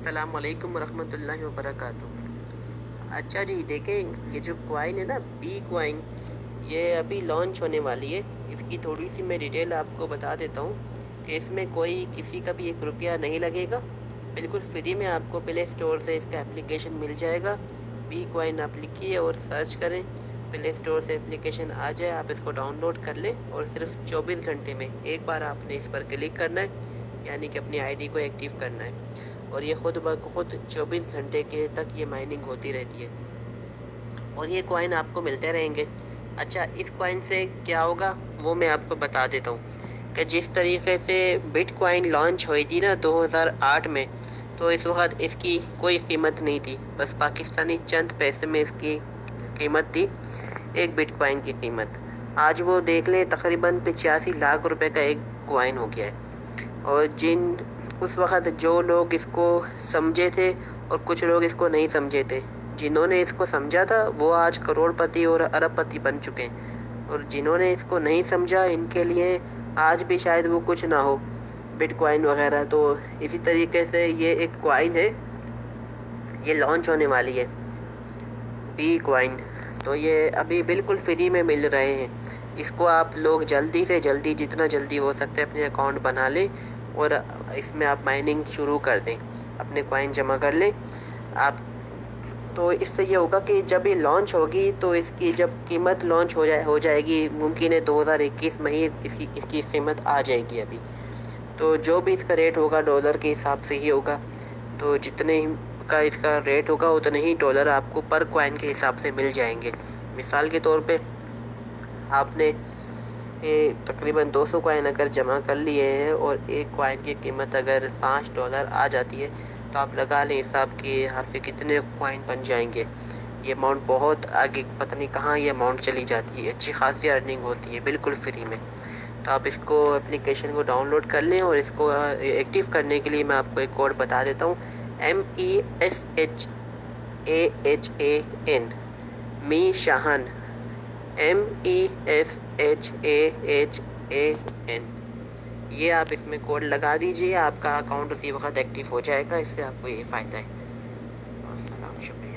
السلام علیکم ورحمۃ اللہ وبرکاتہ۔ اچھا جی، دیکھیں یہ جو کوائن ہے نا، بی کوائن، یہ ابھی لانچ ہونے والی ہے۔ اس کی تھوڑی سی میں ڈیٹیل آپ کو بتا دیتا ہوں کہ اس میں کوئی کسی کا بھی 1 روپیہ نہیں لگے گا، بالکل فری میں آپ کو پلے اسٹور سے اس کا اپلیکیشن مل جائے گا۔ بی کوائن آپ لکھیے اور سرچ کریں، پلے اسٹور سے اپلیکیشن آ جائے، آپ اس کو ڈاؤن لوڈ کر لیں اور صرف 24 گھنٹے میں ایک بار آپ نے اس پر کلک کرنا ہے، یعنی کہ اپنی آئی ڈی کو ایکٹیو کرنا ہے، اور یہ خود بخود 24 گھنٹے کے تک یہ مائننگ ہوتی رہتی ہے اور یہ کوائن آپ کو ملتے رہیں گے۔ اچھا، اس کوائن سے کیا ہوگا وہ میں آپ کو بتا دیتا ہوں کہ جس طریقے سے بٹ کوائن لانچ ہوئی تھی نا 2008 میں، تو اس وقت اس کی کوئی قیمت نہیں تھی، بس پاکستانی چند پیسے میں اس کی قیمت تھی، ایک بٹ کوائن کی قیمت۔ آج وہ دیکھ لیں تقریباً 85 لاکھ روپے کا ایک کوائن ہو گیا ہے، اور اس وقت جو لوگ اس کو سمجھے تھے اور کچھ لوگ اس کو نہیں سمجھے تھے، جنہوں نے اس کو سمجھا تھا وہ آج کروڑ پتی اور ارب پتی بن چکے ہیں، اور جنہوں نے اس کو نہیں سمجھا ان کے لیے آج بھی شاید وہ کچھ نہ ہو، بٹ کوائن وغیرہ۔ تو اسی طریقے سے یہ ایک کوائن ہے، یہ لانچ ہونے والی ہے، بی کوائن۔ تو یہ ابھی بالکل فری میں مل رہے ہیں، اس کو آپ لوگ جلدی سے جلدی، جتنا جلدی ہو سکتا ہے اپنے اکاؤنٹ بنا لیں اور اس میں آپ مائننگ شروع کر دیں، اپنے کوائن جمع کر لیں آپ۔ تو اس سے یہ ہوگا کہ جب یہ لانچ ہوگی تو اس کی جب قیمت لانچ ہو جائے گی، ممکن ہے 2021 میں ہی اس کی قیمت آ جائے گی ابھی، تو جو بھی اس کا ریٹ ہوگا ڈالر کے حساب سے ہی ہوگا، تو جتنے کا اس کا ریٹ ہوگا اتنے ہی ڈالر آپ کو پر کوائن کے حساب سے مل جائیں گے۔ مثال کے طور پہ آپ نے تقریباً 200 کوائن اگر جمع کر لیے ہیں اور ایک کوائن کی قیمت اگر $5 آ جاتی ہے، تو آپ لگا لیں حساب کہ آپ کے کتنے کوائن بن جائیں گے۔ یہ اماؤنٹ بہت آگے پتہ نہیں کہاں یہ اماؤنٹ چلی جاتی ہے، اچھی خاصی ارننگ ہوتی ہے بالکل فری میں۔ تو آپ اس کو اپلیکیشن کو ڈاؤن لوڈ کر لیں، اور اس کو ایکٹیو کرنے کے لیے میں آپ کو ایک کوڈ بتا دیتا ہوں، MESHAHAN، می شاہن، MESHAHAN، یہ آپ اس میں کوڈ لگا دیجئے، آپ کا اکاؤنٹ اسی وقت ایکٹیو ہو جائے گا، اس سے آپ کو یہ فائدہ ہے۔ السلام، شکریہ۔